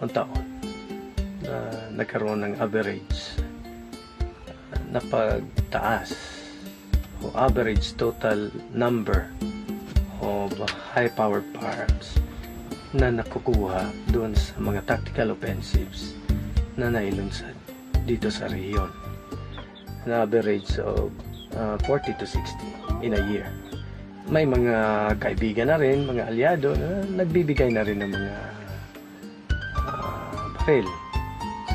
taon-taon na nagkaroon ng average na pagtaas o average total number of high-powered firearms na nakukuha doon sa mga tactical offensives na nailunsad dito sa rehiyon. An average of 40 to 60 in a year. May mga kaibigan na rin, mga aliado na nagbibigay na rin ng mga baril.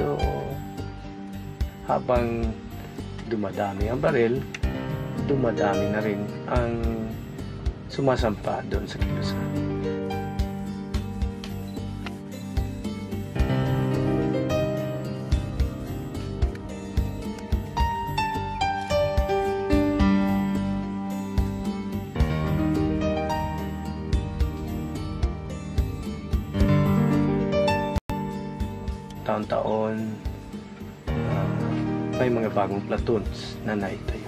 So, habang dumadami ang baril, dumadami na rin ang sumasampa doon sa kilusan. Taon-taon, may mga bagong platoons na naitayo.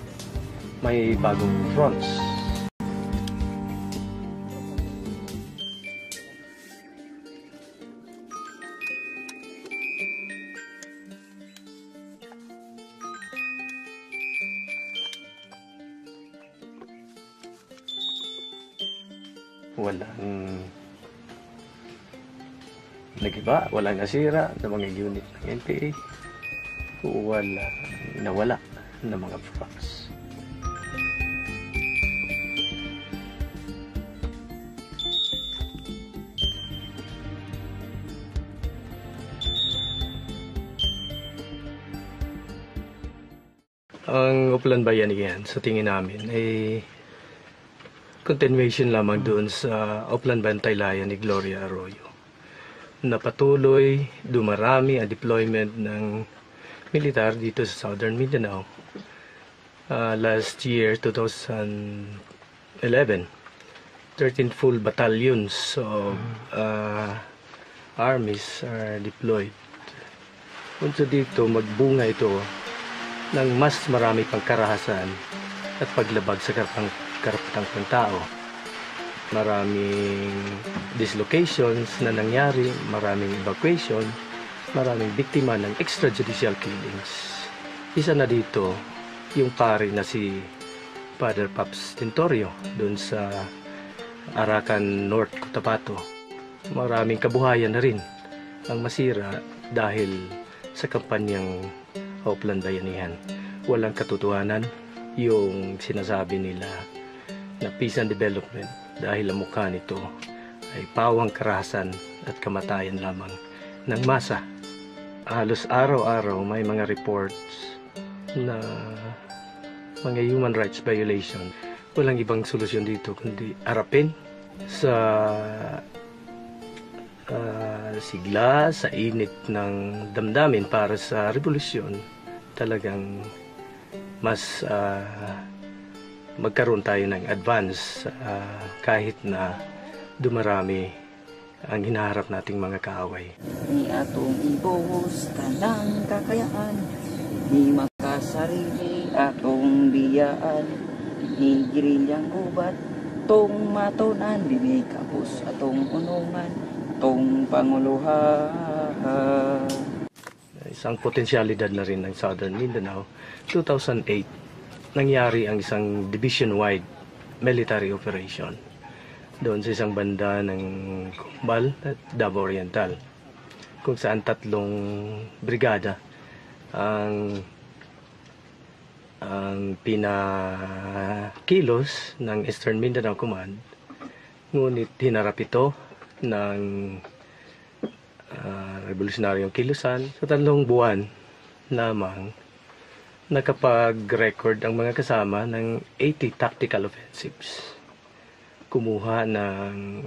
May bagong fronts. Walang nagiba, walang nasira ng mga unit ng NPA, walang nawala ng mga fronts. Ang Upland Bayanihan sa tingin namin ay continuation lamang doon sa Upland Bantaylayan ni Gloria Arroyo, na patuloy dumarami ang deployment ng militar dito sa Southern Mindanao. Last year, 2011, 13 full battalions of armies are deployed. Unso dito, magbunga ito ng mas marami pang karahasan at paglabag sa karapatang pantao. Maraming dislocations na nangyari, maraming evacuation, maraming biktima ng extrajudicial killings. Isa na dito yung pari na si Father Paps Tintorio doon sa Arakan North, Cotabato. Maraming kabuhayan na rin ang masira dahil sa kampanyang Upland Bayanihan. Walang katotohanan yung sinasabi nila na peace and development dahil ang mukha nito ay pawang karahasan at kamatayan lamang ng masa. Halos araw-araw may mga reports na mga human rights violation. Walang ibang solusyon dito kundi harapin sa sigla, sa init ng damdamin para sa revolusyon. Talagang mas magkaroon tayo ng advance kahit na dumarami ang hinaharap nating mga kaaway. Ni atong ibuhos tanang kakayaan, ni makasarili atong biyaan, ni girilyang gubat tong matunan, di kapos atong unungan tong panguluhan. Isang potensyalidad na rin ng Southern Mindanao. 2008, nangyari ang isang division-wide military operation doon sa isang banda ng Kumbal at Davao Oriental, kung saan 3 brigada ang pinakilos ng Eastern Mindanao Command, ngunit hinarap ito ng revolusionaryong kilusan. Sa 3 buwan lamang nakapag-record ang mga kasama ng 80 tactical offensives. Kumuha ng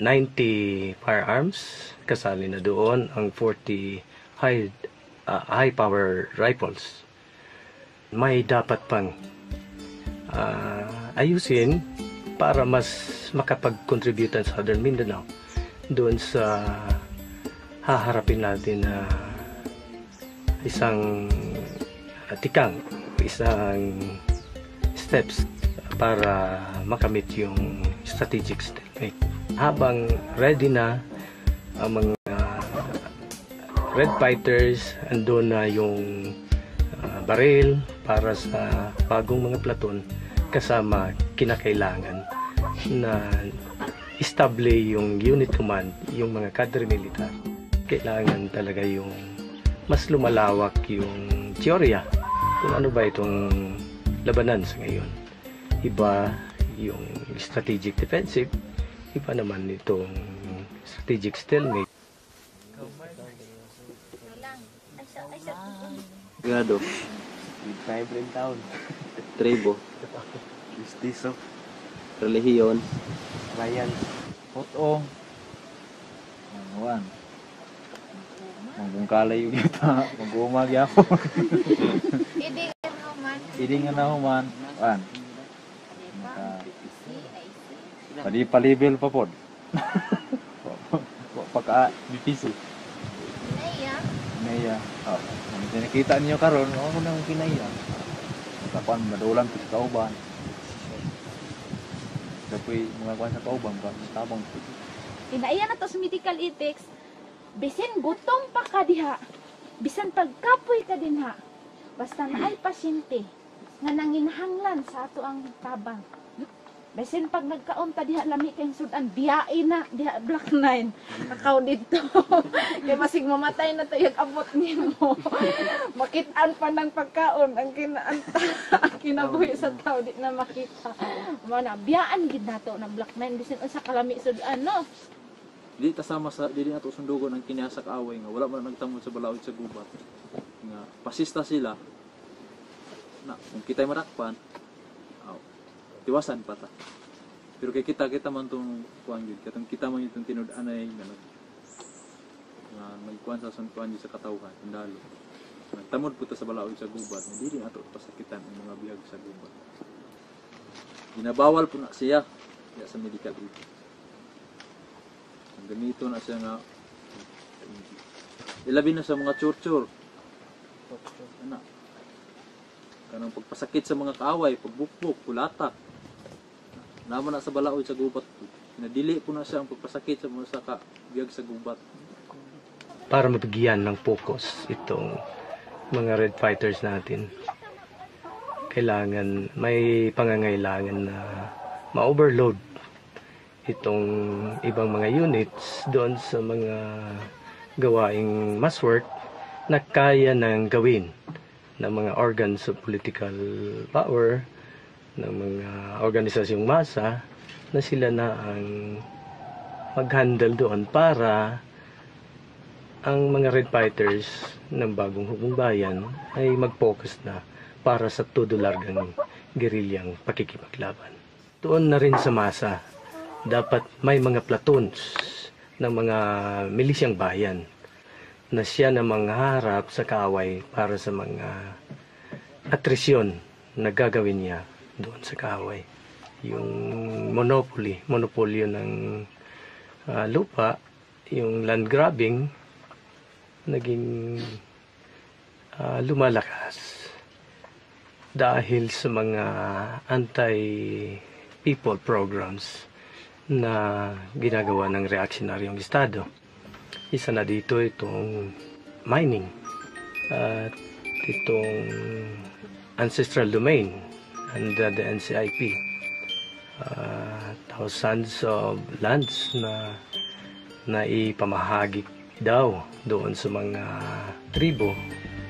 90 firearms, kasali na doon ang 40 high power rifles. May dapat pang ayusin para mas makapag-contribute ang Southern Mindanao doon sa haharapin natin na isang tikang, isang steps para makamit yung strategic stalemate. Habang ready na ang mga Red Fighters, andun na yung baril para sa bagong mga platon, kasama kinakailangan na estable yung unit command, yung mga cadre militar. Kailangan talaga yung mas lumalawak yung teorya kung ano ba itong labanan sa ngayon. Iba yung strategic defensive, iba naman itong strategic stalemate. Gado. Vibrant town. Tribo. Justiso. Relihiyon. Ryan. Potong. Wan. Magbungkalay yung kita. Mag-umag yapo. Idi nga na human. Wan. Padi palibel pa pod. Pagka bipisi. Naya. Oh, kung nakita niyo karon, ako na ang kinaya. Kapan madulang sa kauban. Dapoy mga kwan sa kauban ka, tabang. Kinaiya na to sa medical ethics. Bisan gutom pa ka diha. Bisan pagkapoy ka din ha. Basta na ay pasyente nga nanginhanglan sa ato ang tabang. Bisan pag nagkaunta diha lami kayong sudan, biyain na diha Black 9. Nakaw dito. Kaya masig mamatay na to yung abot nimo. Makitaan pa ng pagkaon ang kinabuhi sa tao di na makita. Mana biyaan gid nato na Black 9 bisan unsa kalami sudan no. Di tasama sa dili nato sundugon ang kinasak away nga wala man nagtambod sa balaod sa gubat. Nga pasista sila. Na kung kita'y marakpan, tiwasan pa ta. Pero kay kita man tong kuan gyud, katong kita man itong tinud-anay nga nagkuan sa kuan sa katawhan, tindalo. Nagtamod po ta sa balaod sa gubat, hindi din ato pasakitan ang mga bihag sa gubat. Ginabawal po na siya sa medical aid. Ang ganito na siya nga ilabi na sa mga churchur. Ana. Kanang pagpasakit sa mga kaaway, pagbukbok, pulatak. Naman na sa balaod sa gubat. Nadili po na siya ang pagpasakit sa mga biyag sa gubat. Para mabigyan ng focus itong mga Red Fighters natin, kailangan may pangangailangan na ma-overload itong ibang mga units doon sa mga gawaing mass work na kaya nang gawin ng mga organs of political power, ng mga organisasyong masa, na sila na ang mag-handle doon para ang mga Red Fighters ng bagong hukbong bayan ay mag-focus na para sa tudo-largang gerilyang pakikipaglaban. Doon na rin sa masa, dapat may mga platoons ng mga milisyang bayan na siya na mangharap sa kaaway para sa mga atrisyon na gagawin niya doon sa kaaway. Yung monopolyo ng lupa, yung land grabbing, naging lumalakas dahil sa mga anti-people programs na ginagawa ng reaksyonaryong estado. Isa na dito itong mining at itong ancestral domain under the NCIP. Thousands of lands na naipamahagi daw doon sa mga tribo,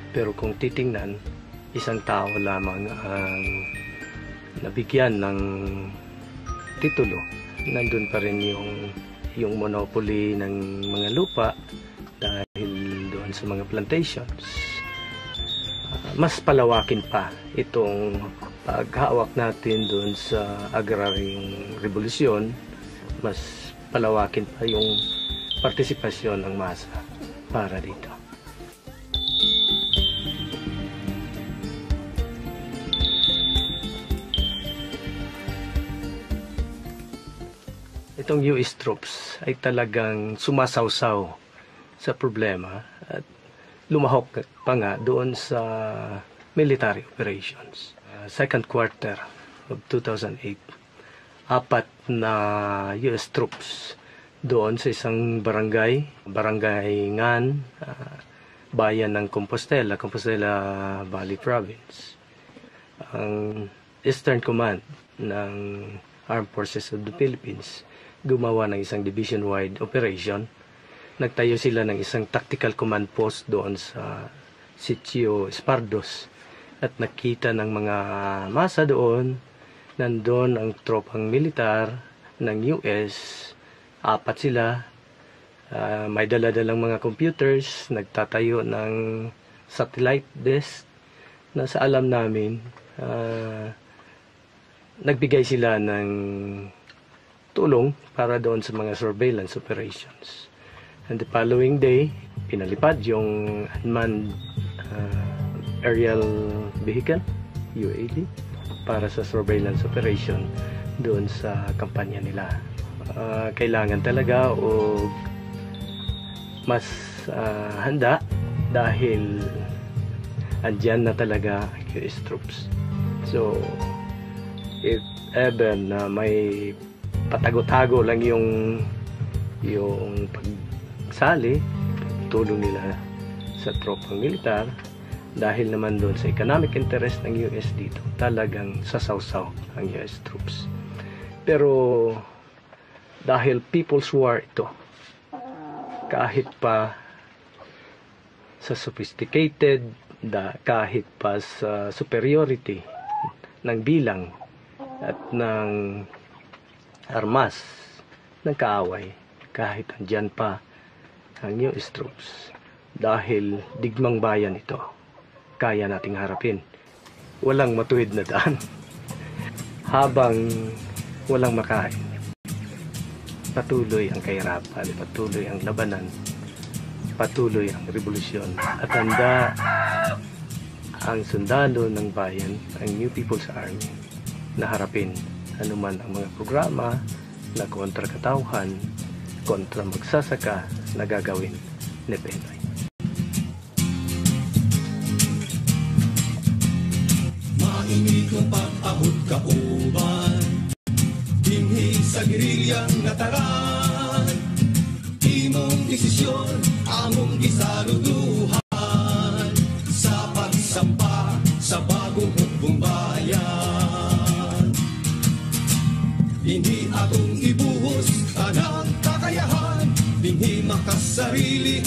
pero kung titingnan, isang tao lamang ang nabigyan ng titulo. Nandun pa rin yung monopoly ng mga lupa dahil doon sa mga plantations. Mas palawakin pa itong paghawak natin doon sa agraryong revolusyon, mas palawakin pa yung partisipasyon ng masa para dito. Itong US troops ay talagang sumasawsaw sa problema at lumahok pa nga doon sa military operations. Second quarter of 2008, 4 na US troops doon sa isang barangay Ngan, bayan ng Compostela, Valley Province. Ang Eastern Command ng Armed Forces of the Philippines gumawa ng isang division-wide operation. Nagtayo sila ng isang tactical command post doon sa Sitio Espardos at nakita ng mga masa doon. Nandun ang tropang militar ng US, 4 sila. May dala-dalang mga computers, nagtatayo ng satellite dish na sa alam namin, nagbigay sila ng tulong para doon sa mga surveillance operations. And the following day, pinalipad yung unmanned aerial vehicle, UAV, para sa surveillance operation doon sa kampanya nila. Kailangan talaga o mas handa dahil andyan na talaga US troops. So, if ever na may patago-tago lang yung pagsali, tulong nila sa tropang militar, dahil naman doon sa economic interest ng US dito, talagang sasawsaw ang US troops. Pero dahil people's war ito, kahit pa sa sophisticated, kahit pa sa superiority ng bilang at ng armas ng kaaway, kahit andyan pa ang US troops, dahil digmang bayan ito, kaya nating harapin. Walang matuwid na daan. Habang walang makain, patuloy ang kahirapan, patuloy ang labanan, patuloy ang revolusyon, at handa ang sundalo ng bayan, ang New People's Army, na harapin anuman ang mga programa na kontra katauhan, kontra magsasaka na gagawin ni Penoy. Mainit ng pag-ahod kauban, dinhi sa gerilyang nataran, imong desisyon, among gisaluduhan, sa pagsampa sa bagong hukbong bayan. Hindi atong ibuhos tanang kakayahan, dinhi makasarili